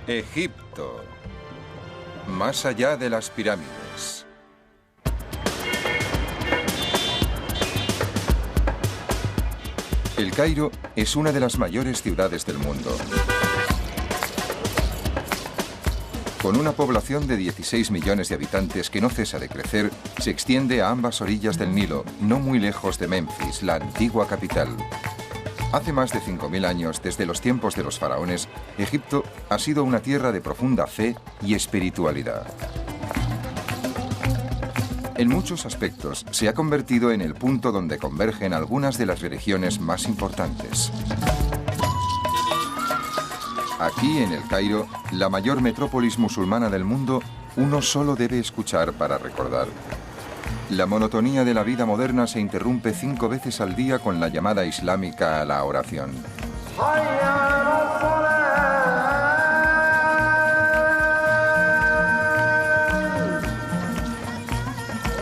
Egipto, más allá de las pirámides. El Cairo es una de las mayores ciudades del mundo. Con una población de 16 millones de habitantes que no cesa de crecer, se extiende a ambas orillas del Nilo, no muy lejos de Memphis, la antigua capital. Hace más de 5.000 años, desde los tiempos de los faraones, Egipto ha sido una tierra de profunda fe y espiritualidad. En muchos aspectos, se ha convertido en el punto donde convergen algunas de las religiones más importantes. Aquí, en el Cairo, la mayor metrópolis musulmana del mundo, uno solo debe escuchar para recordar. La monotonía de la vida moderna se interrumpe 5 veces al día con la llamada islámica a la oración.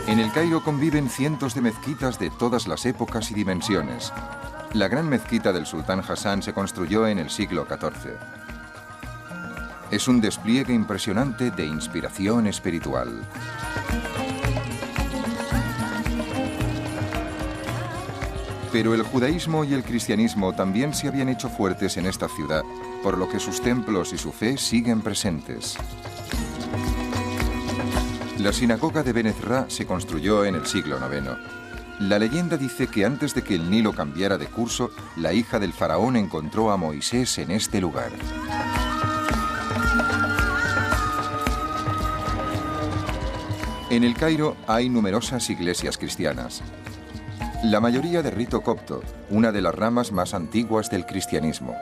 En el Cairo conviven cientos de mezquitas de todas las épocas y dimensiones. La gran mezquita del sultán Hassan se construyó en el siglo XIV. Es un despliegue impresionante de inspiración espiritual. Pero el judaísmo y el cristianismo también se habían hecho fuertes en esta ciudad, por lo que sus templos y su fe siguen presentes. La sinagoga de Ben Ezra se construyó en el siglo IX. La leyenda dice que antes de que el Nilo cambiara de curso, la hija del faraón encontró a Moisés en este lugar. En el Cairo hay numerosas iglesias cristianas. La mayoría de rito copto, una de las ramas más antiguas del cristianismo.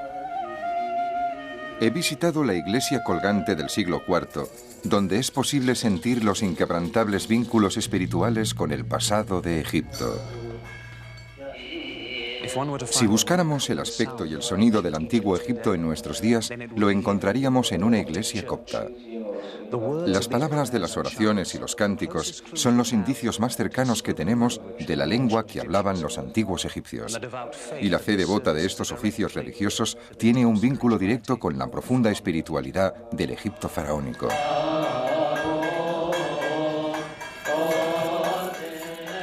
He visitado la iglesia colgante del siglo IV, donde es posible sentir los inquebrantables vínculos espirituales con el pasado de Egipto. Si buscáramos el aspecto y el sonido del antiguo Egipto en nuestros días, lo encontraríamos en una iglesia copta. Las palabras de las oraciones y los cánticos son los indicios más cercanos que tenemos de la lengua que hablaban los antiguos egipcios. Y la fe devota de estos oficios religiosos tiene un vínculo directo con la profunda espiritualidad del Egipto faraónico.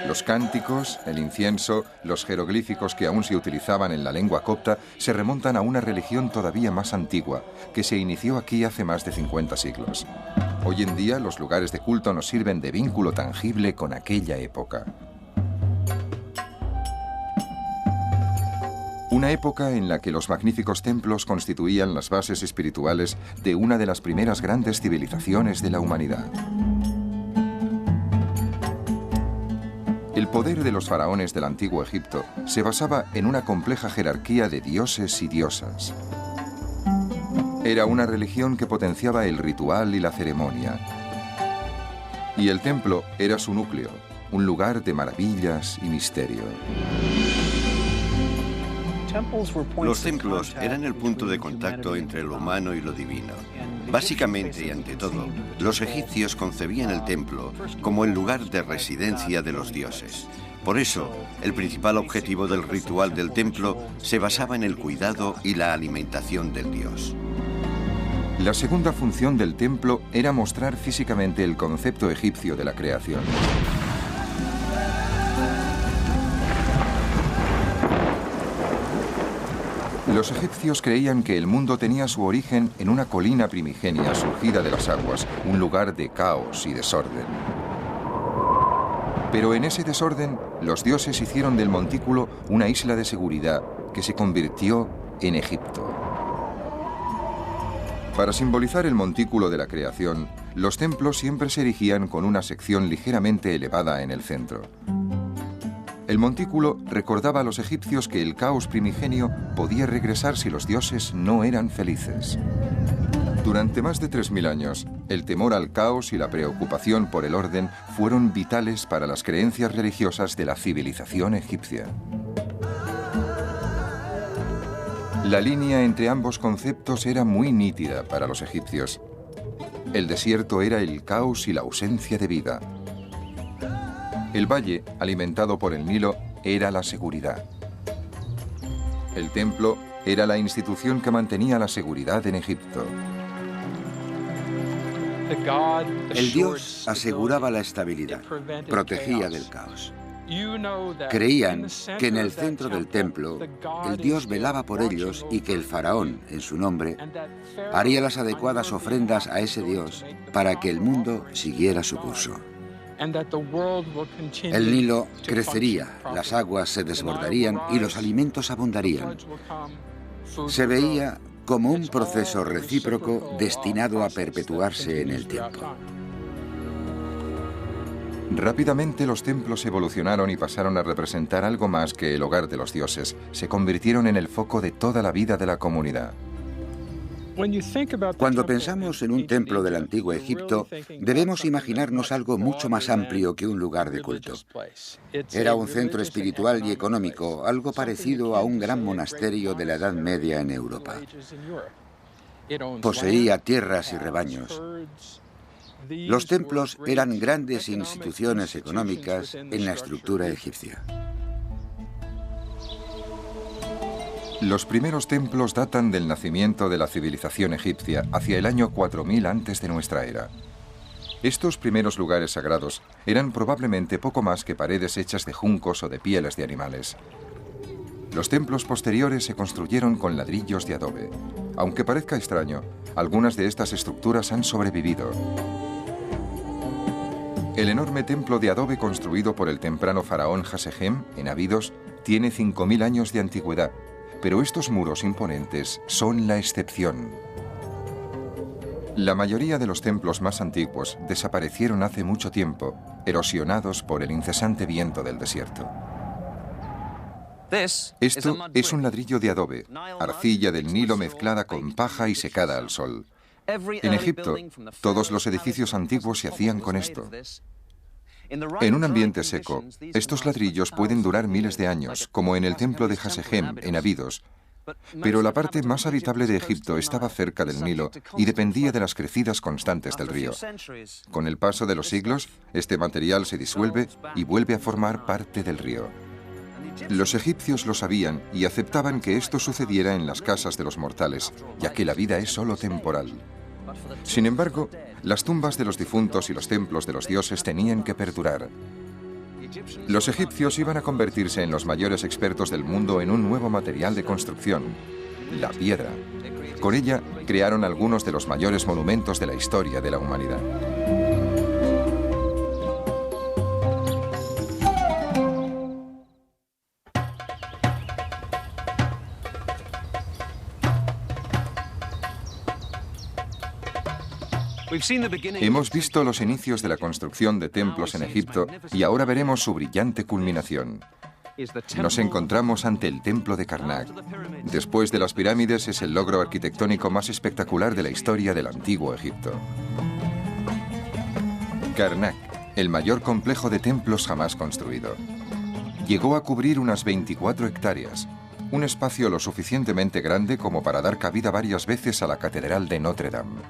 Los cánticos, el incienso, los jeroglíficos que aún se utilizaban en la lengua copta se remontan a una religión todavía más antigua, que se inició aquí hace más de 50 siglos. Hoy en día los lugares de culto nos sirven de vínculo tangible con aquella época. Una época en la que los magníficos templos constituían las bases espirituales de una de las primeras grandes civilizaciones de la humanidad. El poder de los faraones del antiguo Egipto se basaba en una compleja jerarquía de dioses y diosas. Era una religión que potenciaba el ritual y la ceremonia. Y el templo era su núcleo, un lugar de maravillas y misterio. Los templos eran el punto de contacto entre lo humano y lo divino. Básicamente y ante todo, los egipcios concebían el templo como el lugar de residencia de los dioses. Por eso, el principal objetivo del ritual del templo se basaba en el cuidado y la alimentación del dios. La segunda función del templo era mostrar físicamente el concepto egipcio de la creación. Los egipcios creían que el mundo tenía su origen en una colina primigenia surgida de las aguas, un lugar de caos y desorden. Pero en ese desorden, los dioses hicieron del montículo una isla de seguridad que se convirtió en Egipto. Para simbolizar el montículo de la creación, los templos siempre se erigían con una sección ligeramente elevada en el centro. El montículo recordaba a los egipcios que el caos primigenio podía regresar si los dioses no eran felices. Durante más de 3000 años, el temor al caos y la preocupación por el orden fueron vitales para las creencias religiosas de la civilización egipcia. La línea entre ambos conceptos era muy nítida para los egipcios. El desierto era el caos y la ausencia de vida. El valle, alimentado por el Nilo, era la seguridad. El templo era la institución que mantenía la seguridad en Egipto. El dios aseguraba la estabilidad, protegía del caos. Creían que en el centro del templo el dios velaba por ellos y que el faraón, en su nombre, haría las adecuadas ofrendas a ese dios para que el mundo siguiera su curso. El Nilo crecería, las aguas se desbordarían y los alimentos abundarían. Se veía como un proceso recíproco destinado a perpetuarse en el tiempo. Rápidamente los templos evolucionaron y pasaron a representar algo más que el hogar de los dioses. Se convirtieron en el foco de toda la vida de la comunidad. Cuando pensamos en un templo del antiguo Egipto, debemos imaginarnos algo mucho más amplio que un lugar de culto. Era un centro espiritual y económico, algo parecido a un gran monasterio de la Edad Media en Europa. Poseía tierras y rebaños. Los templos eran grandes instituciones económicas en la estructura egipcia. Los primeros templos datan del nacimiento de la civilización egipcia hacia el año 4000 antes de nuestra era. Estos primeros lugares sagrados eran probablemente poco más que paredes hechas de juncos o de pieles de animales. Los templos posteriores se construyeron con ladrillos de adobe. Aunque parezca extraño, algunas de estas estructuras han sobrevivido. El enorme templo de adobe construido por el temprano faraón Hasegem, en Abidos, tiene 5000 años de antigüedad, pero estos muros imponentes son la excepción. La mayoría de los templos más antiguos desaparecieron hace mucho tiempo, erosionados por el incesante viento del desierto. Esto es un ladrillo de adobe, arcilla del Nilo mezclada con paja y secada al sol. En Egipto, todos los edificios antiguos se hacían con esto. En un ambiente seco, estos ladrillos pueden durar miles de años, como en el templo de Hasegem, en Abidos. Pero la parte más habitable de Egipto estaba cerca del Nilo y dependía de las crecidas constantes del río. Con el paso de los siglos, este material se disuelve y vuelve a formar parte del río. Los egipcios lo sabían y aceptaban que esto sucediera en las casas de los mortales, ya que la vida es solo temporal. Sin embargo, las tumbas de los difuntos y los templos de los dioses tenían que perdurar. Los egipcios iban a convertirse en los mayores expertos del mundo en un nuevo material de construcción, la piedra. Con ella crearon algunos de los mayores monumentos de la historia de la humanidad. Hemos visto los inicios de la construcción de templos en Egipto y ahora veremos su brillante culminación. Nos encontramos ante el templo de Karnak. Después de las pirámides, es el logro arquitectónico más espectacular de la historia del antiguo Egipto. Karnak, el mayor complejo de templos jamás construido. Llegó a cubrir unas 24 hectáreas, un espacio lo suficientemente grande como para dar cabida varias veces a la Catedral de Notre Dame.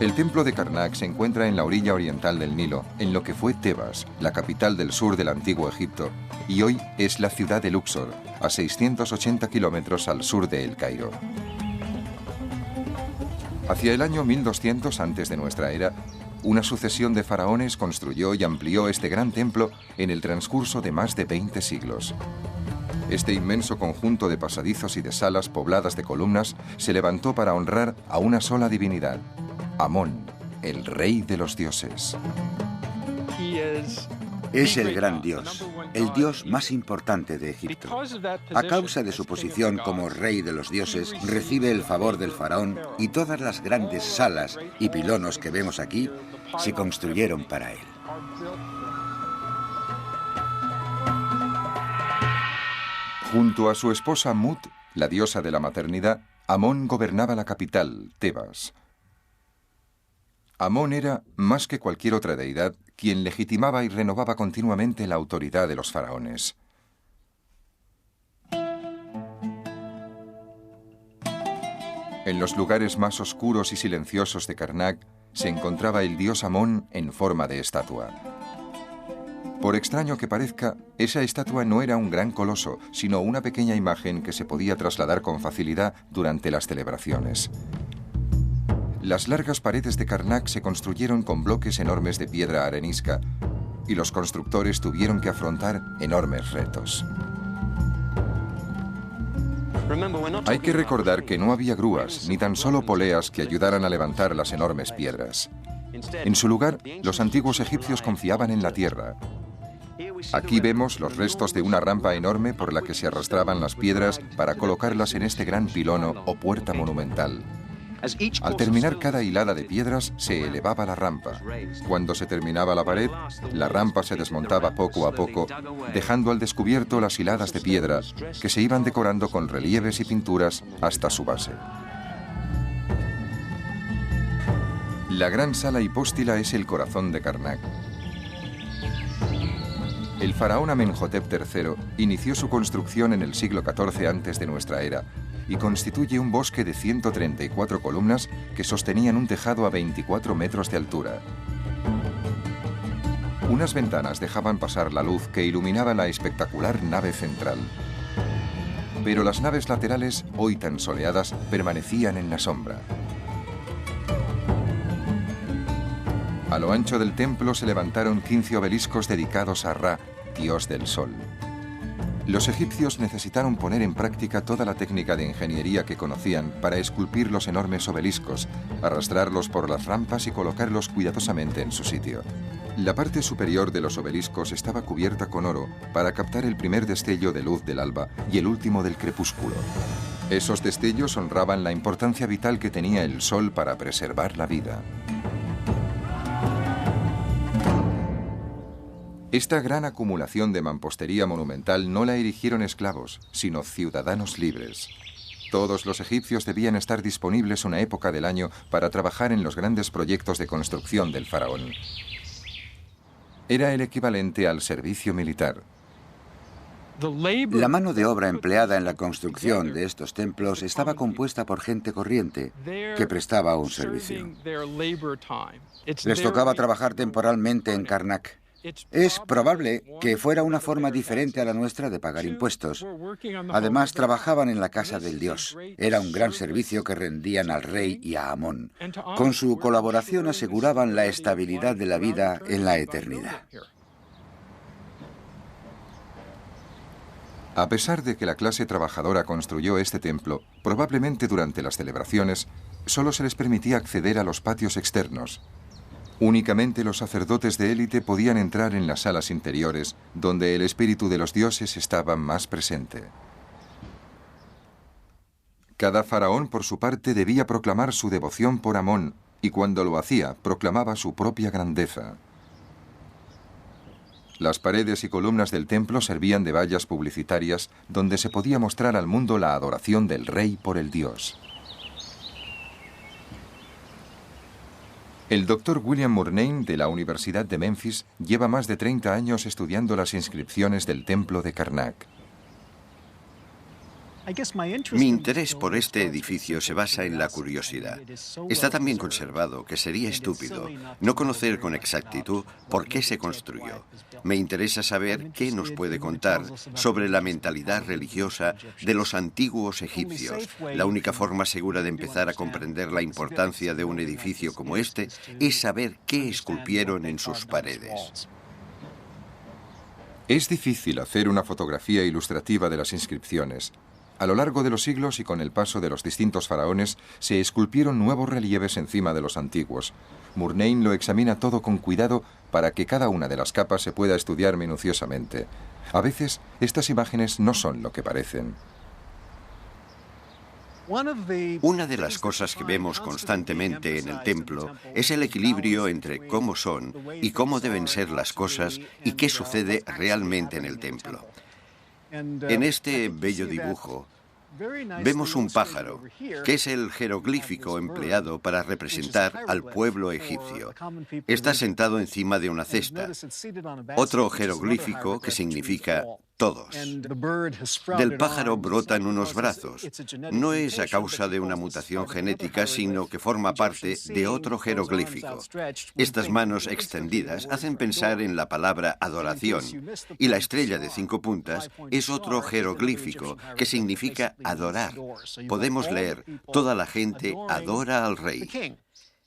El templo de Karnak se encuentra en la orilla oriental del Nilo, en lo que fue Tebas, la capital del sur del antiguo Egipto, y hoy es la ciudad de Luxor, a 680 kilómetros al sur de El Cairo. Hacia el año 1200 antes de nuestra era, una sucesión de faraones construyó y amplió este gran templo en el transcurso de más de 20 siglos. Este inmenso conjunto de pasadizos y de salas pobladas de columnas se levantó para honrar a una sola divinidad, Amón, el rey de los dioses. Es el gran dios, el dios más importante de Egipto. A causa de su posición como rey de los dioses, recibe el favor del faraón y todas las grandes salas y pilonos que vemos aquí se construyeron para él. Junto a su esposa Mut, la diosa de la maternidad, Amón gobernaba la capital, Tebas. Amón era, más que cualquier otra deidad, quien legitimaba y renovaba continuamente la autoridad de los faraones. En los lugares más oscuros y silenciosos de Karnak se encontraba el dios Amón en forma de estatua. Por extraño que parezca, esa estatua no era un gran coloso, sino una pequeña imagen que se podía trasladar con facilidad durante las celebraciones. Las largas paredes de Karnak se construyeron con bloques enormes de piedra arenisca y los constructores tuvieron que afrontar enormes retos. Hay que recordar que no había grúas ni tan solo poleas que ayudaran a levantar las enormes piedras. En su lugar, los antiguos egipcios confiaban en la tierra. Aquí vemos los restos de una rampa enorme por la que se arrastraban las piedras para colocarlas en este gran pilono o puerta monumental. Al terminar cada hilada de piedras, se elevaba la rampa. Cuando se terminaba la pared, la rampa se desmontaba poco a poco, dejando al descubierto las hiladas de piedra que se iban decorando con relieves y pinturas hasta su base. La gran sala hipóstila es el corazón de Karnak. El faraón Amenhotep III inició su construcción en el siglo XIV antes de nuestra era y constituye un bosque de 134 columnas que sostenían un tejado a 24 metros de altura. Unas ventanas dejaban pasar la luz que iluminaba la espectacular nave central. Pero las naves laterales, hoy tan soleadas, permanecían en la sombra. A lo ancho del templo se levantaron 15 obeliscos dedicados a Ra, dios del sol. Los egipcios necesitaron poner en práctica toda la técnica de ingeniería que conocían para esculpir los enormes obeliscos, arrastrarlos por las rampas y colocarlos cuidadosamente en su sitio. La parte superior de los obeliscos estaba cubierta con oro para captar el primer destello de luz del alba y el último del crepúsculo. Esos destellos honraban la importancia vital que tenía el sol para preservar la vida. Esta gran acumulación de mampostería monumental no la erigieron esclavos, sino ciudadanos libres. Todos los egipcios debían estar disponibles una época del año para trabajar en los grandes proyectos de construcción del faraón. Era el equivalente al servicio militar. La mano de obra empleada en la construcción de estos templos estaba compuesta por gente corriente que prestaba un servicio. Les tocaba trabajar temporalmente en Karnak. Es probable que fuera una forma diferente a la nuestra de pagar impuestos. Además, trabajaban en la casa del dios. Era un gran servicio que rendían al rey y a Amón. Con su colaboración aseguraban la estabilidad de la vida en la eternidad. A pesar de que la clase trabajadora construyó este templo, probablemente durante las celebraciones, solo se les permitía acceder a los patios externos. Únicamente los sacerdotes de élite podían entrar en las salas interiores, donde el espíritu de los dioses estaba más presente. Cada faraón, por su parte, debía proclamar su devoción por Amón, y cuando lo hacía, proclamaba su propia grandeza. Las paredes y columnas del templo servían de vallas publicitarias, donde se podía mostrar al mundo la adoración del rey por el dios. El Dr. William Murnane, de la Universidad de Memphis, lleva más de 30 años estudiando las inscripciones del templo de Karnak. Mi interés por este edificio se basa en la curiosidad. Está tan bien conservado que sería estúpido no conocer con exactitud por qué se construyó. Me interesa saber qué nos puede contar sobre la mentalidad religiosa de los antiguos egipcios. La única forma segura de empezar a comprender la importancia de un edificio como este es saber qué esculpieron en sus paredes. Es difícil hacer una fotografía ilustrativa de las inscripciones. A lo largo de los siglos y con el paso de los distintos faraones, se esculpieron nuevos relieves encima de los antiguos. Murnane lo examina todo con cuidado para que cada una de las capas se pueda estudiar minuciosamente. A veces, estas imágenes no son lo que parecen. Una de las cosas que vemos constantemente en el templo es el equilibrio entre cómo son y cómo deben ser las cosas y qué sucede realmente en el templo. En este bello dibujo vemos un pájaro, que es el jeroglífico empleado para representar al pueblo egipcio. Está sentado encima de una cesta. Otro jeroglífico que significa todos. Del pájaro brotan unos brazos. No es a causa de una mutación genética, sino que forma parte de otro jeroglífico. Estas manos extendidas hacen pensar en la palabra adoración, y la estrella de 5 puntas es otro jeroglífico que significa adorar. Podemos leer, toda la gente adora al rey.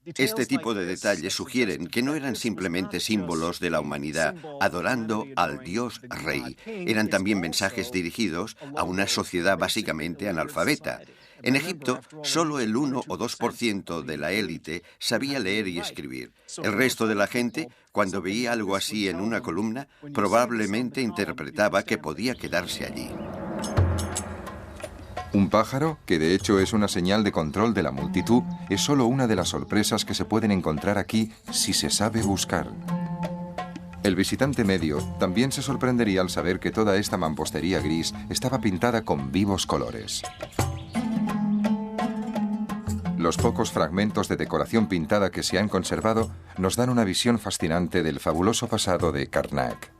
Este tipo de detalles sugieren que no eran simplemente símbolos de la humanidad adorando al Dios Rey. Eran también mensajes dirigidos a una sociedad básicamente analfabeta. En Egipto, solo el 1 o 2% de la élite sabía leer y escribir. El resto de la gente, cuando veía algo así en una columna, probablemente interpretaba que podía quedarse allí. Un pájaro, que de hecho es una señal de control de la multitud, es solo una de las sorpresas que se pueden encontrar aquí si se sabe buscar. El visitante medio también se sorprendería al saber que toda esta mampostería gris estaba pintada con vivos colores. Los pocos fragmentos de decoración pintada que se han conservado nos dan una visión fascinante del fabuloso pasado de Karnak.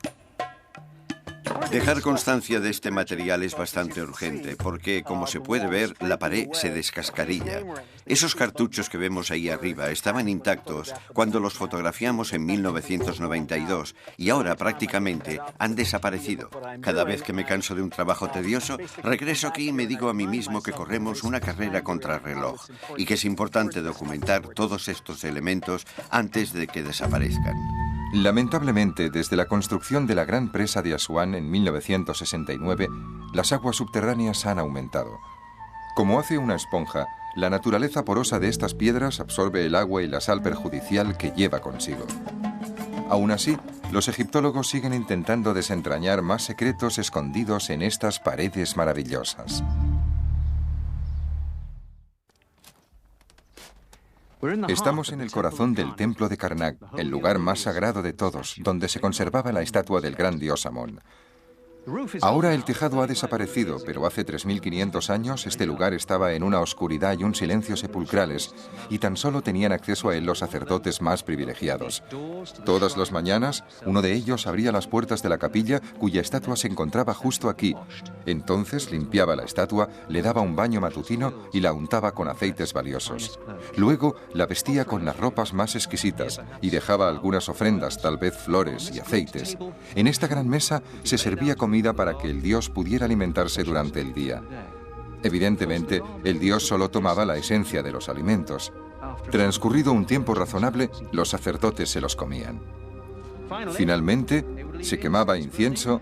Dejar constancia de este material es bastante urgente porque, como se puede ver, la pared se descascarilla. Esos cartuchos que vemos ahí arriba estaban intactos cuando los fotografiamos en 1992 y ahora prácticamente han desaparecido. Cada vez que me canso de un trabajo tedioso, regreso aquí y me digo a mí mismo que corremos una carrera contrarreloj y que es importante documentar todos estos elementos antes de que desaparezcan. Lamentablemente, desde la construcción de la gran presa de Asuán en 1969, las aguas subterráneas han aumentado. Como hace una esponja, la naturaleza porosa de estas piedras absorbe el agua y la sal perjudicial que lleva consigo. Aún así, los egiptólogos siguen intentando desentrañar más secretos escondidos en estas paredes maravillosas. Estamos en el corazón del templo de Karnak, el lugar más sagrado de todos, donde se conservaba la estatua del gran dios Amón. Ahora el tejado ha desaparecido, pero hace 3.500 años este lugar estaba en una oscuridad y un silencio sepulcrales, y tan solo tenían acceso a él los sacerdotes más privilegiados. Todas las mañanas, uno de ellos abría las puertas de la capilla, cuya estatua se encontraba justo aquí. Entonces limpiaba la estatua, le daba un baño matutino y la untaba con aceites valiosos. Luego la vestía con las ropas más exquisitas y dejaba algunas ofrendas, tal vez flores y aceites. En esta gran mesa se servía comida para que el dios pudiera alimentarse durante el día. Evidentemente, el dios solo tomaba la esencia de los alimentos. Transcurrido un tiempo razonable, los sacerdotes se los comían. Finalmente, se quemaba incienso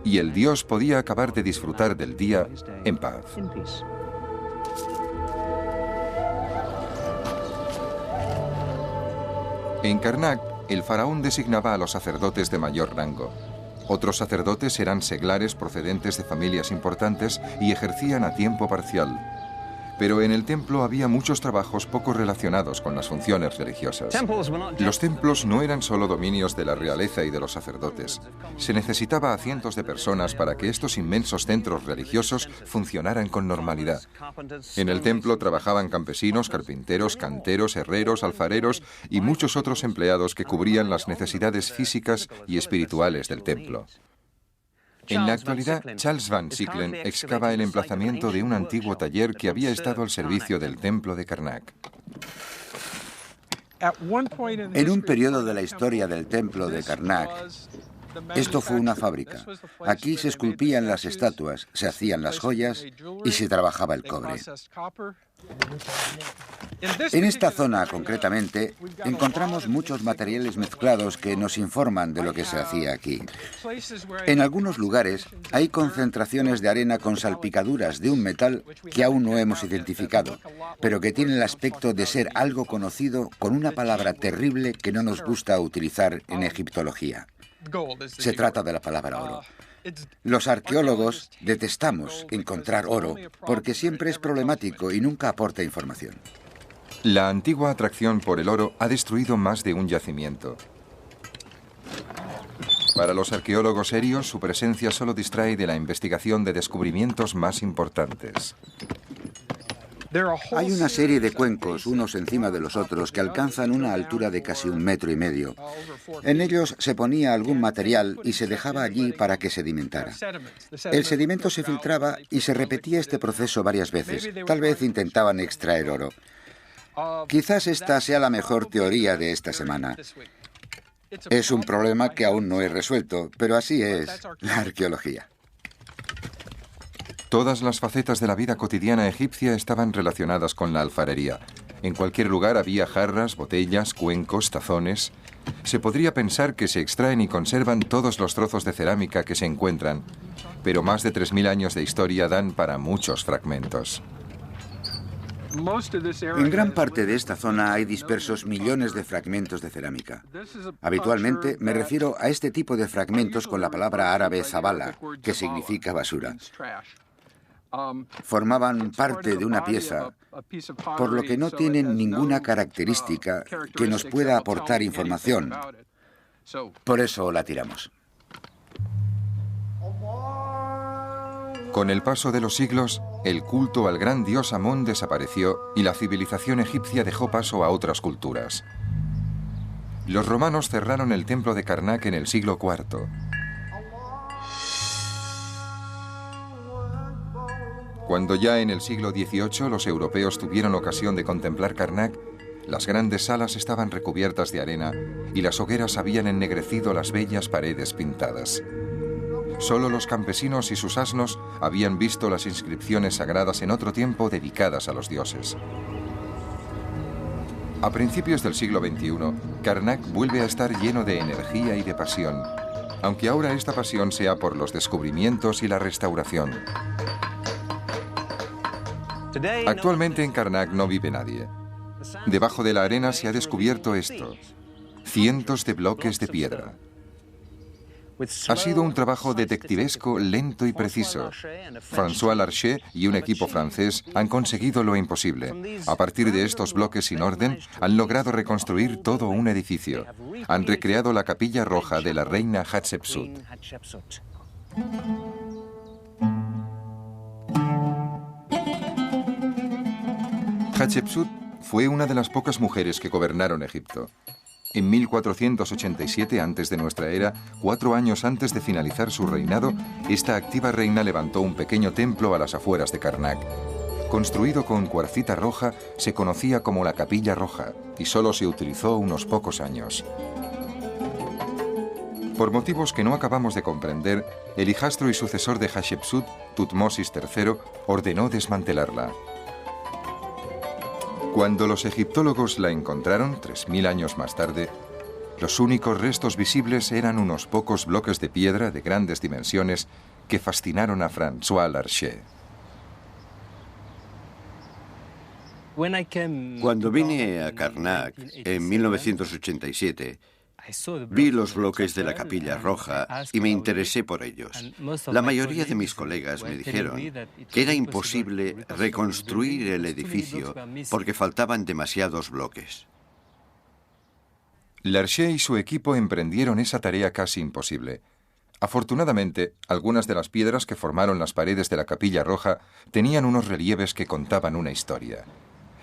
y el dios podía acabar de disfrutar del día en paz. En Karnak, el faraón designaba a los sacerdotes de mayor rango. Otros sacerdotes eran seglares procedentes de familias importantes y ejercían a tiempo parcial. Pero en el templo había muchos trabajos poco relacionados con las funciones religiosas. Los templos no eran solo dominios de la realeza y de los sacerdotes. Se necesitaba a cientos de personas para que estos inmensos centros religiosos funcionaran con normalidad. En el templo trabajaban campesinos, carpinteros, canteros, herreros, alfareros y muchos otros empleados que cubrían las necesidades físicas y espirituales del templo. En la actualidad, Charles Van Sicklen excava el emplazamiento de un antiguo taller que había estado al servicio del templo de Karnak. En un periodo de la historia del templo de Karnak, esto fue una fábrica. Aquí se esculpían las estatuas, se hacían las joyas y se trabajaba el cobre. En esta zona, concretamente, encontramos muchos materiales mezclados que nos informan de lo que se hacía aquí. En algunos lugares hay concentraciones de arena con salpicaduras de un metal que aún no hemos identificado, pero que tiene el aspecto de ser algo conocido con una palabra terrible que no nos gusta utilizar en egiptología. Se trata de la palabra oro. Los arqueólogos detestamos encontrar oro porque siempre es problemático y nunca aporta información. La antigua atracción por el oro ha destruido más de un yacimiento. Para los arqueólogos serios, su presencia solo distrae de la investigación de descubrimientos más importantes. Hay una serie de cuencos, unos encima de los otros, que alcanzan una altura de casi 1,5 metros. En ellos se ponía algún material y se dejaba allí para que sedimentara. El sedimento se filtraba y se repetía este proceso varias veces. Tal vez intentaban extraer oro. Quizás esta sea la mejor teoría de esta semana. Es un problema que aún no he resuelto, pero así es la arqueología. Todas las facetas de la vida cotidiana egipcia estaban relacionadas con la alfarería. En cualquier lugar había jarras, botellas, cuencos, tazones. Se podría pensar que se extraen y conservan todos los trozos de cerámica que se encuentran, pero más de 3.000 años de historia dan para muchos fragmentos. En gran parte de esta zona hay dispersos millones de fragmentos de cerámica. Habitualmente me refiero a este tipo de fragmentos con la palabra árabe zabala, que significa basura. Formaban parte de una pieza, por lo que no tienen ninguna característica que nos pueda aportar información. Por eso la tiramos. Con el paso de los siglos, el culto al gran dios Amón desapareció y la civilización egipcia dejó paso a otras culturas. Los romanos cerraron el templo de Karnak en el siglo IV. Cuando ya en el siglo XVIII los europeos tuvieron ocasión de contemplar Karnak, las grandes salas estaban recubiertas de arena y las hogueras habían ennegrecido las bellas paredes pintadas. Solo los campesinos y sus asnos habían visto las inscripciones sagradas en otro tiempo dedicadas a los dioses. A principios del siglo XXI, Karnak vuelve a estar lleno de energía y de pasión, aunque ahora esta pasión sea por los descubrimientos y la restauración. Actualmente en Karnak no vive nadie. Debajo de la arena se ha descubierto esto: cientos de bloques de piedra. Ha sido un trabajo detectivesco lento y preciso. François Larcher y un equipo francés han conseguido lo imposible. A partir de estos bloques sin orden, han logrado reconstruir todo un edificio. Han recreado la capilla roja de la reina Hatshepsut. Hatshepsut fue una de las pocas mujeres que gobernaron Egipto. En 1487 antes de nuestra era, 4 años antes de finalizar su reinado, esta activa reina levantó un pequeño templo a las afueras de Karnak. Construido con cuarcita roja, se conocía como la Capilla Roja y solo se utilizó unos pocos años. Por motivos que no acabamos de comprender, el hijastro y sucesor de Hatshepsut, Tutmosis III, ordenó desmantelarla. Cuando los egiptólogos la encontraron, 3.000 años más tarde, los únicos restos visibles eran unos pocos bloques de piedra de grandes dimensiones que fascinaron a François Larcher. Cuando vine a Karnak en 1987, vi los bloques de la Capilla Roja y me interesé por ellos. La mayoría de mis colegas me dijeron que era imposible reconstruir el edificio porque faltaban demasiados bloques. Larcher y su equipo emprendieron esa tarea casi imposible. Afortunadamente, algunas de las piedras que formaron las paredes de la Capilla Roja tenían unos relieves que contaban una historia.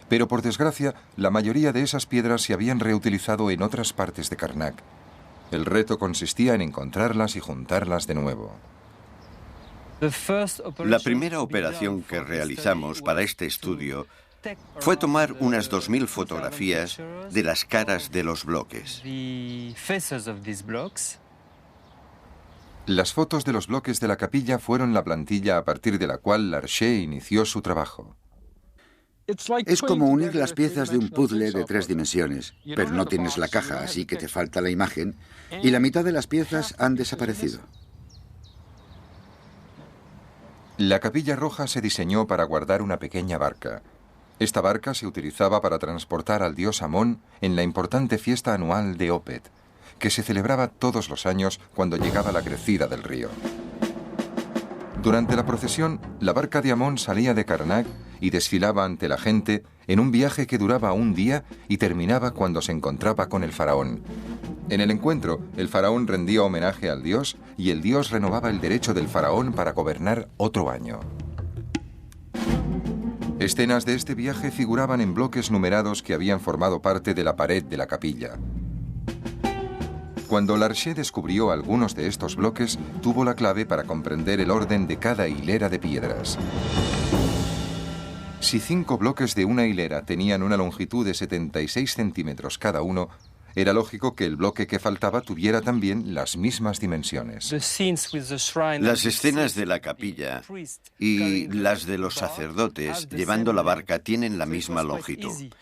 Pero por desgracia, la mayoría de esas piedras se habían reutilizado en otras partes de Karnak. El reto consistía en encontrarlas y juntarlas de nuevo. La primera operación que realizamos para este estudio fue tomar unas 2.000 fotografías de las caras de los bloques. Las fotos de los bloques de la capilla fueron la plantilla a partir de la cual Larcher inició su trabajo. Es como unir las piezas de un puzzle de 3 dimensiones, pero no tienes la caja, así que te falta la imagen, y la mitad de las piezas han desaparecido. La Capilla Roja se diseñó para guardar una pequeña barca. Esta barca se utilizaba para transportar al dios Amón en la importante fiesta anual de Opet, que se celebraba todos los años cuando llegaba la crecida del río. Durante la procesión, la barca de Amón salía de Karnak y desfilaba ante la gente en un viaje que duraba un día y terminaba cuando se encontraba con el faraón. En el encuentro, el faraón rendía homenaje al dios y el dios renovaba el derecho del faraón para gobernar otro año. Escenas de este viaje figuraban en bloques numerados que habían formado parte de la pared de la capilla. Cuando Larcher descubrió algunos de estos bloques, tuvo la clave para comprender el orden de cada hilera de piedras. Si 5 bloques de una hilera tenían una longitud de 76 centímetros cada uno, era lógico que el bloque que faltaba tuviera también las mismas dimensiones. Las escenas de la capilla y las de los sacerdotes llevando la barca tienen la misma longitud.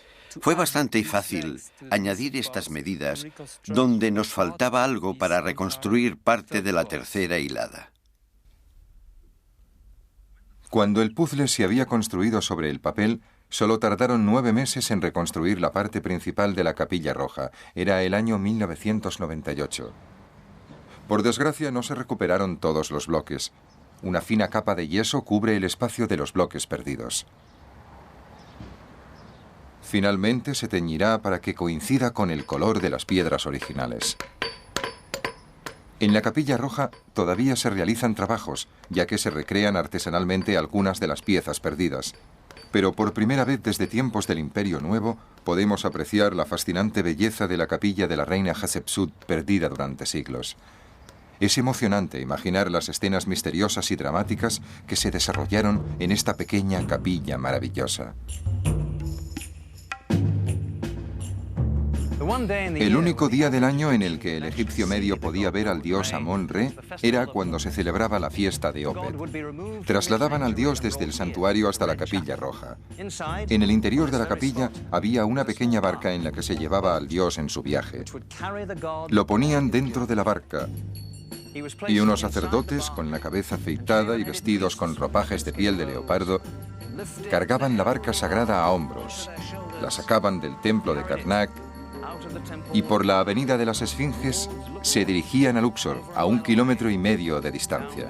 Fue bastante fácil añadir estas medidas donde nos faltaba algo para reconstruir parte de la tercera hilada. Cuando el puzzle se había construido sobre el papel, solo tardaron 9 meses en reconstruir la parte principal de la Capilla Roja. Era el año 1998. Por desgracia, no se recuperaron todos los bloques. Una fina capa de yeso cubre el espacio de los bloques perdidos. Finalmente se teñirá para que coincida con el color de las piedras originales. En la Capilla Roja todavía se realizan trabajos, ya que se recrean artesanalmente algunas de las piezas perdidas. Pero por primera vez desde tiempos del Imperio Nuevo podemos apreciar la fascinante belleza de la capilla de la reina Hatshepsut perdida durante siglos. Es emocionante imaginar las escenas misteriosas y dramáticas que se desarrollaron en esta pequeña capilla maravillosa. El único día del año en el que el egipcio medio podía ver al dios Amón-Re era cuando se celebraba la fiesta de Opet. Trasladaban al dios desde el santuario hasta la Capilla Roja. En el interior de la capilla había una pequeña barca en la que se llevaba al dios en su viaje. Lo ponían dentro de la barca y unos sacerdotes, con la cabeza afeitada y vestidos con ropajes de piel de leopardo, cargaban la barca sagrada a hombros, la sacaban del templo de Karnak y por la avenida de las Esfinges se dirigían a Luxor, a 1,5 kilómetros de distancia.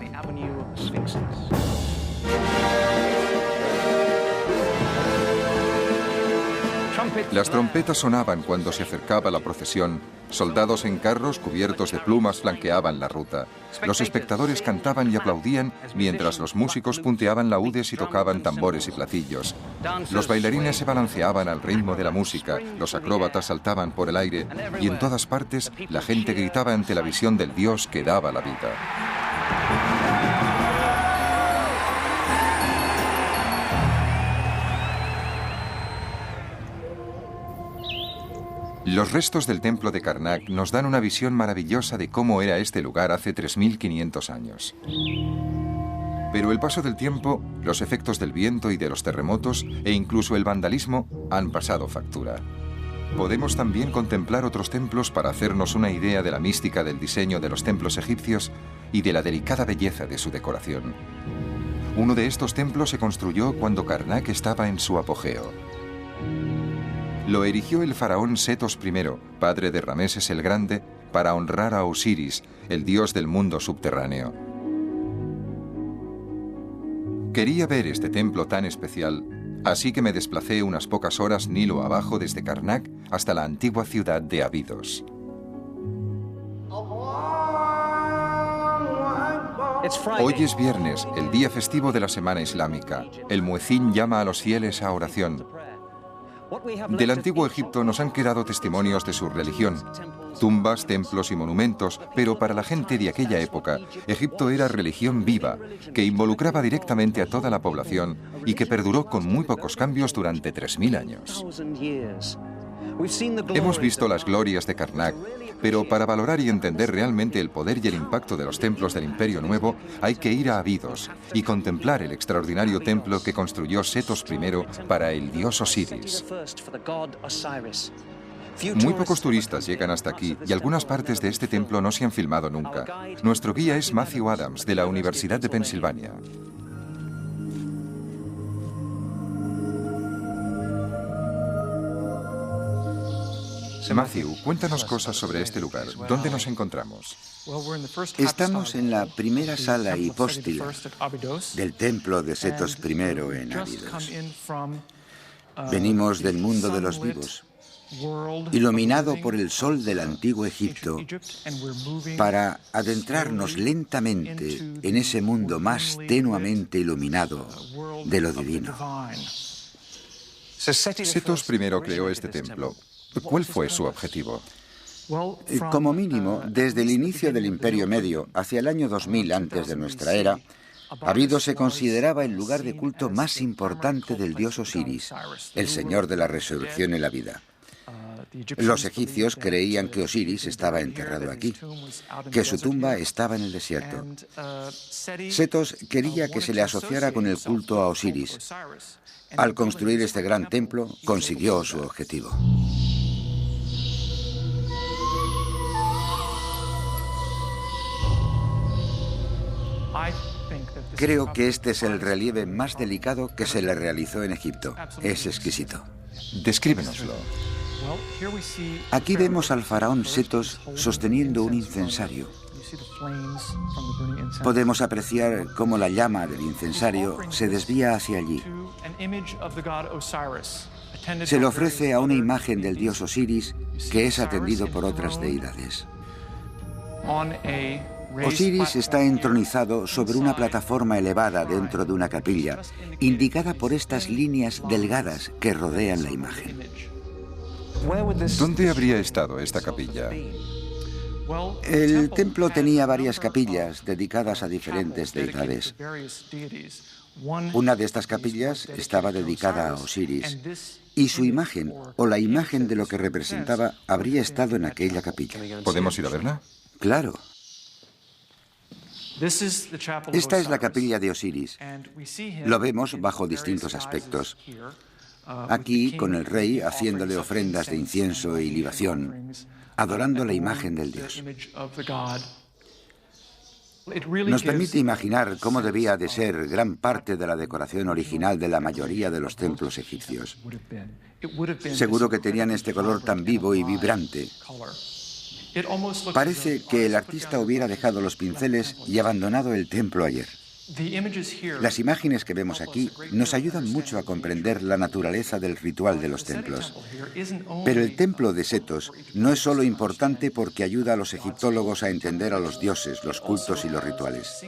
Las trompetas sonaban cuando se acercaba la procesión. Soldados en carros cubiertos de plumas flanqueaban la ruta. Los espectadores cantaban y aplaudían mientras los músicos punteaban laúdes y tocaban tambores y platillos. Los bailarines se balanceaban al ritmo de la música, los acróbatas saltaban por el aire y en todas partes la gente gritaba ante la visión del dios que daba la vida. Los restos del templo de Karnak nos dan una visión maravillosa de cómo era este lugar hace 3.500 años. Pero el paso del tiempo, los efectos del viento y de los terremotos e incluso el vandalismo han pasado factura. Podemos también contemplar otros templos para hacernos una idea de la mística del diseño de los templos egipcios y de la delicada belleza de su decoración. Uno de estos templos se construyó cuando Karnak estaba en su apogeo. Lo erigió el faraón Setos I, padre de Rameses el Grande, para honrar a Osiris, el dios del mundo subterráneo. Quería ver este templo tan especial, así que me desplacé unas pocas horas Nilo abajo desde Karnak hasta la antigua ciudad de Abidos. Hoy es viernes, el día festivo de la semana islámica. El muezín llama a los fieles a oración. Del antiguo Egipto nos han quedado testimonios de su religión, tumbas, templos y monumentos, pero para la gente de aquella época, Egipto era religión viva, que involucraba directamente a toda la población y que perduró con muy pocos cambios durante 3.000 años. Hemos visto las glorias de Karnak, pero para valorar y entender realmente el poder y el impacto de los templos del Imperio Nuevo, hay que ir a Abidos y contemplar el extraordinario templo que construyó Setos I para el dios Osiris. Muy pocos turistas llegan hasta aquí y algunas partes de este templo no se han filmado nunca. Nuestro guía es Matthew Adams, de la Universidad de Pensilvania. Matthew, cuéntanos cosas sobre este lugar. ¿Dónde nos encontramos? Estamos en la primera sala hipóstila del templo de Setos I en Abidos. Venimos del mundo de los vivos, iluminado por el sol del antiguo Egipto, para adentrarnos lentamente en ese mundo más tenuamente iluminado de lo divino. Setos I creó este templo. ¿Cuál fue su objetivo? Como mínimo, desde el inicio del Imperio Medio, hacia el año 2000 antes de nuestra era, Abidos se consideraba el lugar de culto más importante del dios Osiris, el señor de la resurrección y la vida. Los egipcios creían que Osiris estaba enterrado aquí, que su tumba estaba en el desierto. Setos quería que se le asociara con el culto a Osiris, Al construir este gran templo, consiguió su objetivo. Creo que este es el relieve más delicado que se le realizó en Egipto. Es exquisito. Descríbenoslo. Aquí vemos al faraón Setos sosteniendo un incensario. Podemos apreciar cómo la llama del incensario se desvía hacia allí. Se le ofrece a una imagen del dios Osiris que es atendido por otras deidades. Osiris está entronizado sobre una plataforma elevada dentro de una capilla, indicada por estas líneas delgadas que rodean la imagen. ¿Dónde habría estado esta capilla? El templo tenía varias capillas dedicadas a diferentes deidades. Una de estas capillas estaba dedicada a Osiris, y su imagen, o la imagen de lo que representaba, habría estado en aquella capilla. ¿Podemos ir a verla? Claro. Esta es la capilla de Osiris. Lo vemos bajo distintos aspectos. Aquí, con el rey haciéndole ofrendas de incienso y libación, adorando la imagen del dios. Nos permite imaginar cómo debía de ser gran parte de la decoración original de la mayoría de los templos egipcios. Seguro que tenían este color tan vivo y vibrante. Parece que el artista hubiera dejado los pinceles y abandonado el templo ayer. Las imágenes que vemos aquí nos ayudan mucho a comprender la naturaleza del ritual de los templos. Pero el templo de Setos no es solo importante porque ayuda a los egiptólogos a entender a los dioses, los cultos y los rituales.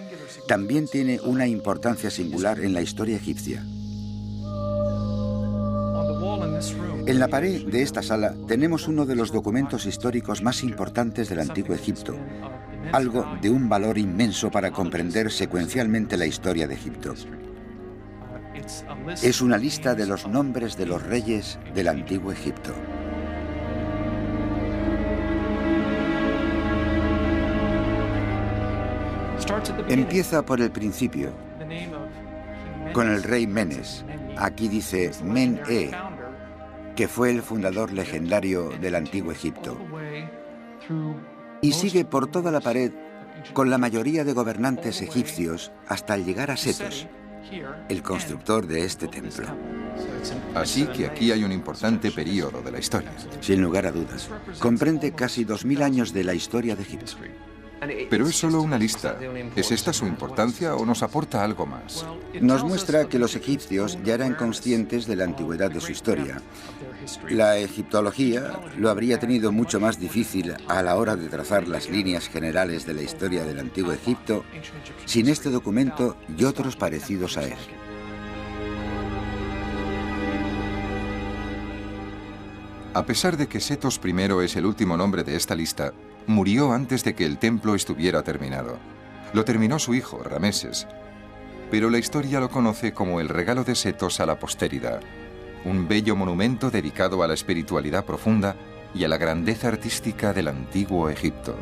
También tiene una importancia singular en la historia egipcia. En la pared de esta sala tenemos uno de los documentos históricos más importantes del Antiguo Egipto, algo de un valor inmenso para comprender secuencialmente la historia de Egipto. Es una lista de los nombres de los reyes del Antiguo Egipto. Empieza por el principio, con el rey Menes. Aquí dice Men-E, que fue el fundador legendario del Antiguo Egipto. Y sigue por toda la pared con la mayoría de gobernantes egipcios hasta llegar a Setos, el constructor de este templo. Así que aquí hay un importante período de la historia. Sin lugar a dudas. Comprende casi 2000 años de la historia de Egipto. Pero es solo una lista. ¿Es esta su importancia o nos aporta algo más? Nos muestra que los egipcios ya eran conscientes de la antigüedad de su historia. La egiptología lo habría tenido mucho más difícil a la hora de trazar las líneas generales de la historia del Antiguo Egipto sin este documento y otros parecidos a él. A pesar de que Setos I es el último nombre de esta lista, murió antes de que el templo estuviera terminado. Lo terminó su hijo, Rameses. Pero la historia lo conoce como el regalo de Setos a la posteridad, un bello monumento dedicado a la espiritualidad profunda y a la grandeza artística del Antiguo Egipto.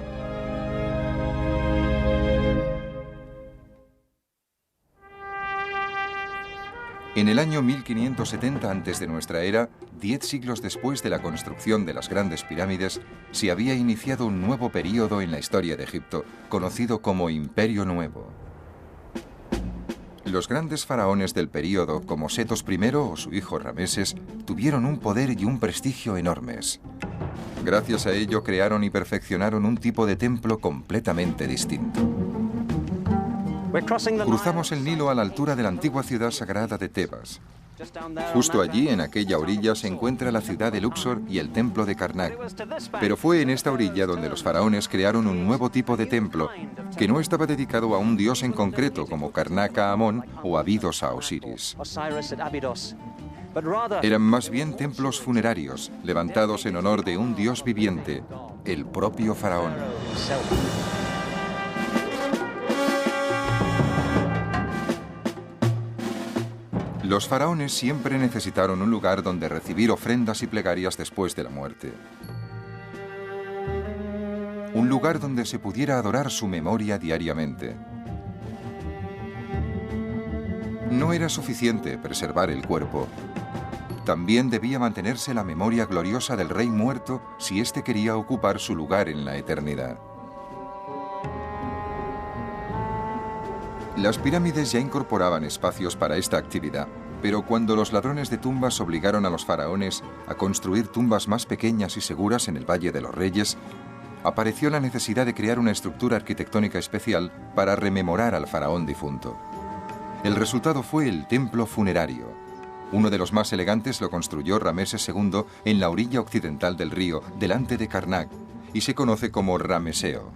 En el año 1570 antes de nuestra era, 10 siglos después de la construcción de las grandes pirámides, se había iniciado un nuevo período en la historia de Egipto, conocido como Imperio Nuevo. Los grandes faraones del período, como Setos I o su hijo Rameses, tuvieron un poder y un prestigio enormes. Gracias a ello crearon y perfeccionaron un tipo de templo completamente distinto. Cruzamos el Nilo a la altura de la antigua ciudad sagrada de Tebas. Justo allí, en aquella orilla, se encuentra la ciudad de Luxor y el templo de Karnak. Pero fue en esta orilla donde los faraones crearon un nuevo tipo de templo, que no estaba dedicado a un dios en concreto, como Karnak a Amón o Abidos a Osiris. Eran más bien templos funerarios, levantados en honor de un dios viviente, el propio faraón. Los faraones siempre necesitaron un lugar donde recibir ofrendas y plegarias después de la muerte. Un lugar donde se pudiera adorar su memoria diariamente. No era suficiente preservar el cuerpo. También debía mantenerse la memoria gloriosa del rey muerto si éste quería ocupar su lugar en la eternidad. Las pirámides ya incorporaban espacios para esta actividad, pero cuando los ladrones de tumbas obligaron a los faraones a construir tumbas más pequeñas y seguras en el Valle de los Reyes, apareció la necesidad de crear una estructura arquitectónica especial para rememorar al faraón difunto. El resultado fue el templo funerario. Uno de los más elegantes lo construyó Rameses II en la orilla occidental del río, delante de Karnak, y se conoce como Rameseo.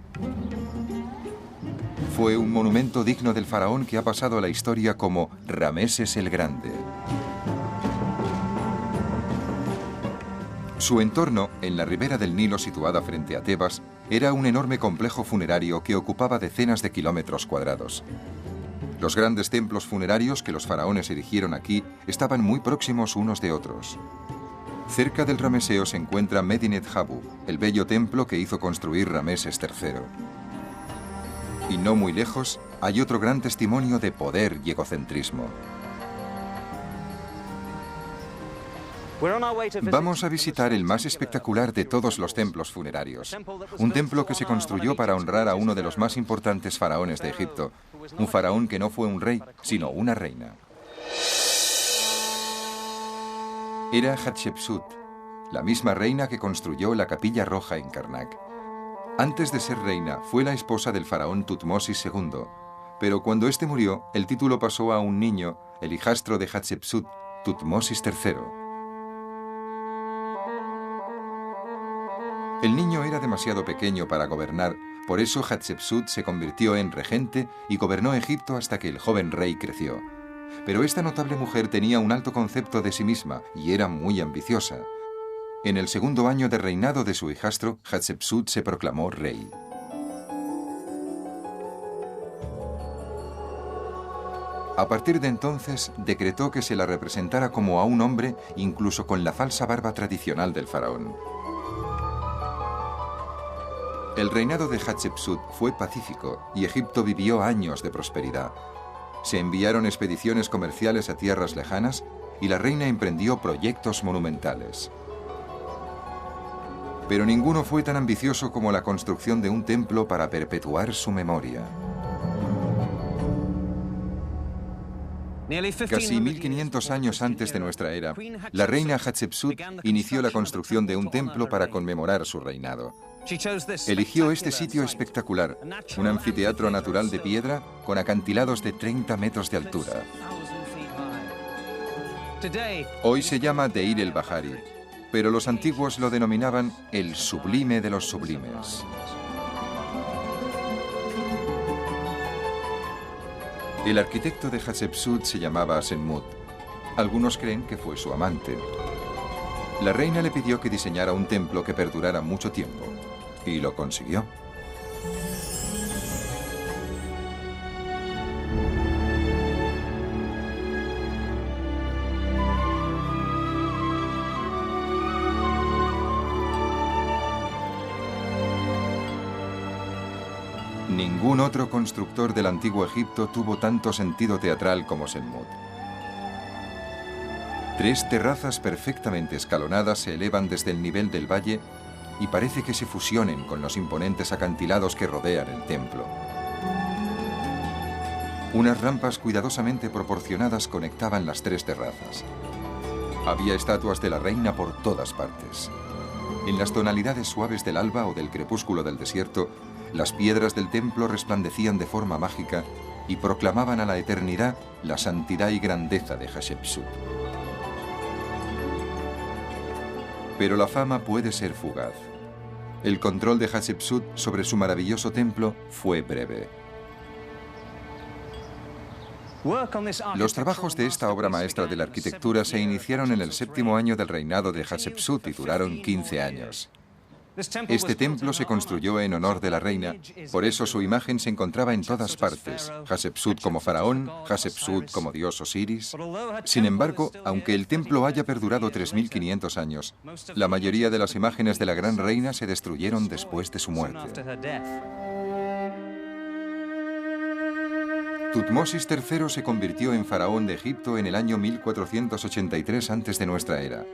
Fue un monumento digno del faraón que ha pasado a la historia como Rameses el Grande. Su entorno, en la ribera del Nilo situada frente a Tebas, era un enorme complejo funerario que ocupaba decenas de kilómetros cuadrados. Los grandes templos funerarios que los faraones erigieron aquí estaban muy próximos unos de otros. Cerca del Rameseo se encuentra Medinet Habu, el bello templo que hizo construir Rameses III. Y no muy lejos hay otro gran testimonio de poder y egocentrismo. Vamos a visitar el más espectacular de todos los templos funerarios. Un templo que se construyó para honrar a uno de los más importantes faraones de Egipto. Un faraón que no fue un rey, sino una reina. Era Hatshepsut, la misma reina que construyó la Capilla Roja en Karnak. Antes de ser reina, fue la esposa del faraón Tutmosis II, pero cuando éste murió, el título pasó a un niño, el hijastro de Hatshepsut, Tutmosis III. El niño era demasiado pequeño para gobernar, por eso Hatshepsut se convirtió en regente y gobernó Egipto hasta que el joven rey creció. Pero esta notable mujer tenía un alto concepto de sí misma y era muy ambiciosa. En el segundo año de reinado de su hijastro, Hatshepsut se proclamó rey. A partir de entonces, decretó que se la representara como a un hombre, incluso con la falsa barba tradicional del faraón. El reinado de Hatshepsut fue pacífico y Egipto vivió años de prosperidad. Se enviaron expediciones comerciales a tierras lejanas y la reina emprendió proyectos monumentales. Pero ninguno fue tan ambicioso como la construcción de un templo para perpetuar su memoria. Casi 1500 años antes de nuestra era, la reina Hatshepsut inició la construcción de un templo para conmemorar su reinado. Eligió este sitio espectacular, un anfiteatro natural de piedra con acantilados de 30 metros de altura. Hoy se llama Deir el-Bahari, pero los antiguos lo denominaban el sublime de los sublimes. El arquitecto de Hatshepsut se llamaba Asenmut. Algunos creen que fue su amante. La reina le pidió que diseñara un templo que perdurara mucho tiempo, y lo consiguió. Ningún otro constructor del antiguo Egipto tuvo tanto sentido teatral como Asenmut. 3 terrazas perfectamente escalonadas se elevan desde el nivel del valle y parece que se fusionen con los imponentes acantilados que rodean el templo. Unas rampas cuidadosamente proporcionadas conectaban las 3 terrazas. Había estatuas de la reina por todas partes. En las tonalidades suaves del alba o del crepúsculo del desierto, las piedras del templo resplandecían de forma mágica y proclamaban a la eternidad la santidad y grandeza de Hatshepsut. Pero la fama puede ser fugaz. El control de Hatshepsut sobre su maravilloso templo fue breve. Los trabajos de esta obra maestra de la arquitectura se iniciaron en el 7º año del reinado de Hatshepsut y duraron 15 años. Este templo se construyó en honor de la reina, por eso su imagen se encontraba en todas partes, Hatshepsut como faraón, Hatshepsut como dios Osiris. Sin embargo, aunque el templo haya perdurado 3500 años, la mayoría de las imágenes de la gran reina se destruyeron después de su muerte. Tutmosis III se convirtió en faraón de Egipto en el año 1483 antes de nuestra era.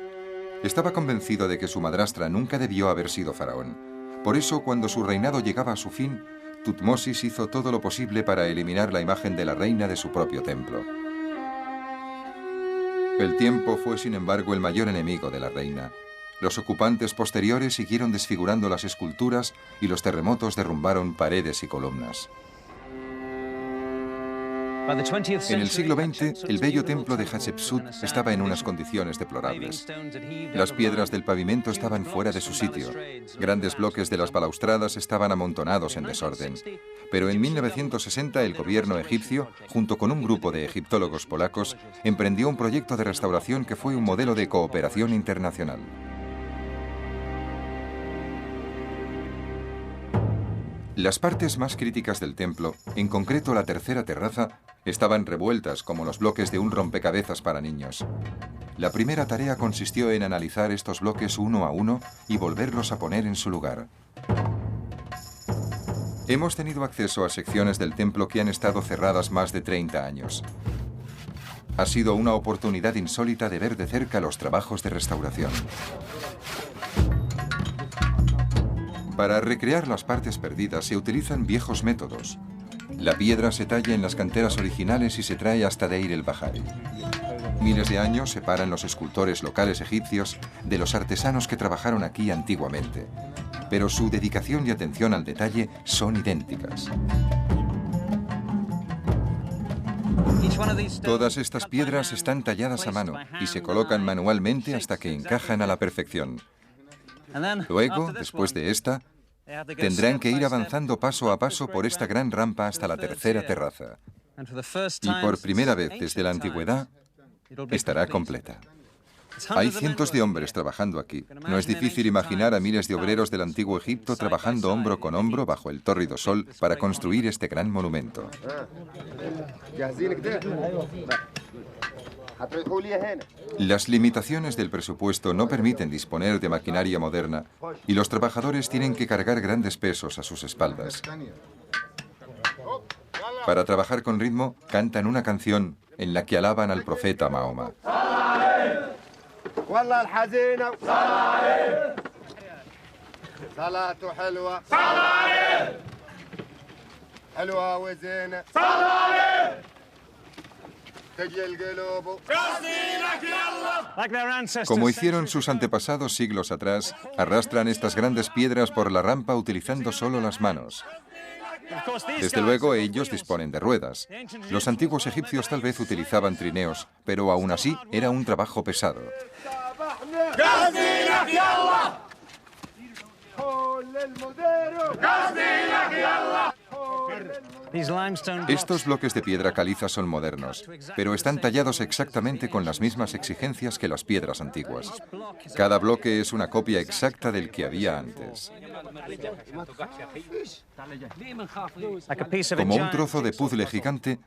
Estaba convencido de que su madrastra nunca debió haber sido faraón. Por eso, cuando su reinado llegaba a su fin, Tutmosis hizo todo lo posible para eliminar la imagen de la reina de su propio templo. El tiempo fue, sin embargo, el mayor enemigo de la reina. Los ocupantes posteriores siguieron desfigurando las esculturas y los terremotos derrumbaron paredes y columnas. En el siglo XX, el bello templo de Hatshepsut estaba en unas condiciones deplorables. Las piedras del pavimento estaban fuera de su sitio. Grandes bloques de las balaustradas estaban amontonados en desorden. Pero en 1960 el gobierno egipcio, junto con un grupo de egiptólogos polacos, emprendió un proyecto de restauración que fue un modelo de cooperación internacional. Las partes más críticas del templo, en concreto la tercera terraza, estaban revueltas como los bloques de un rompecabezas para niños. La primera tarea consistió en analizar estos bloques uno a uno y volverlos a poner en su lugar. Hemos tenido acceso a secciones del templo que han estado cerradas más de 30 años. Ha sido una oportunidad insólita de ver de cerca los trabajos de restauración. Para recrear las partes perdidas se utilizan viejos métodos. La piedra se talla en las canteras originales y se trae hasta Deir el-Bahari. Miles de años separan los escultores locales egipcios de los artesanos que trabajaron aquí antiguamente, pero su dedicación y atención al detalle son idénticas. Todas estas piedras están talladas a mano y se colocan manualmente hasta que encajan a la perfección. Luego, después de esta, tendrán que ir avanzando paso a paso por esta gran rampa hasta la tercera terraza. Y por primera vez desde la antigüedad, estará completa. Hay cientos de hombres trabajando aquí. No es difícil imaginar a miles de obreros del antiguo Egipto trabajando hombro con hombro bajo el tórrido sol para construir este gran monumento. Las limitaciones del presupuesto no permiten disponer de maquinaria moderna y los trabajadores tienen que cargar grandes pesos a sus espaldas. Para trabajar con ritmo, cantan una canción en la que alaban al profeta Mahoma. Como hicieron sus antepasados siglos atrás, arrastran estas grandes piedras por la rampa utilizando solo las manos. Desde luego, ellos disponen de ruedas. Los antiguos egipcios tal vez utilizaban trineos, pero aún así era un trabajo pesado. Estos bloques de piedra caliza son modernos, pero están tallados exactamente con las mismas exigencias que las piedras antiguas. Cada bloque es una copia exacta del que había antes. Como un trozo de puzzle gigante,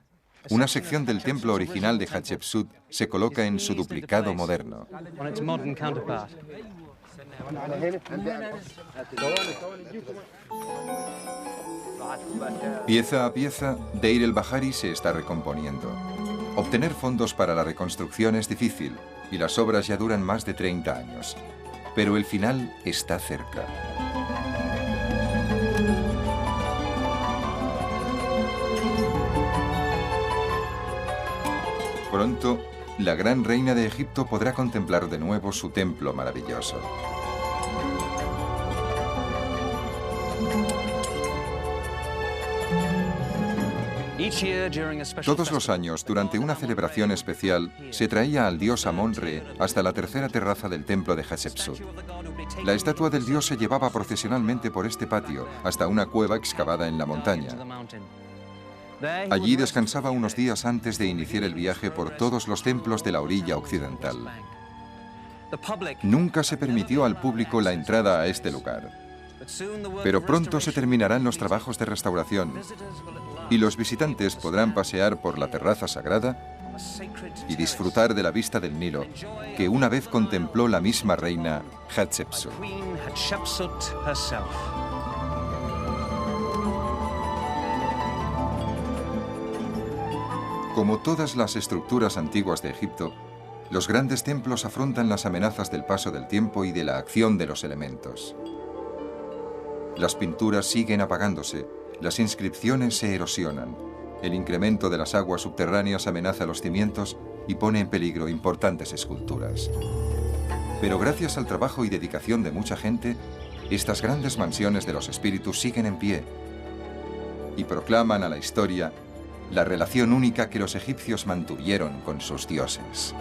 una sección del templo original de Hatshepsut se coloca en su duplicado moderno. Pieza a pieza, Deir el-Bahari se está recomponiendo. Obtener fondos para la reconstrucción es difícil y las obras ya duran más de 30 años. Pero el final está cerca. Pronto, la gran reina de Egipto podrá contemplar de nuevo su templo maravilloso. Todos los años, durante una celebración especial, se traía al dios Amon-Re hasta la tercera terraza del templo de Hatshepsut. La estatua del dios se llevaba procesionalmente por este patio hasta una cueva excavada en la montaña. Allí descansaba unos días antes de iniciar el viaje por todos los templos de la orilla occidental. Nunca se permitió al público la entrada a este lugar. Pero pronto se terminarán los trabajos de restauración y los visitantes podrán pasear por la terraza sagrada y disfrutar de la vista del Nilo, que una vez contempló la misma reina Hatshepsut. Como todas las estructuras antiguas de Egipto, los grandes templos afrontan las amenazas del paso del tiempo y de la acción de los elementos. Las pinturas siguen apagándose, las inscripciones se erosionan, el incremento de las aguas subterráneas amenaza los cimientos y pone en peligro importantes esculturas. Pero gracias al trabajo y dedicación de mucha gente, estas grandes mansiones de los espíritus siguen en pie y proclaman a la historia la relación única que los egipcios mantuvieron con sus dioses.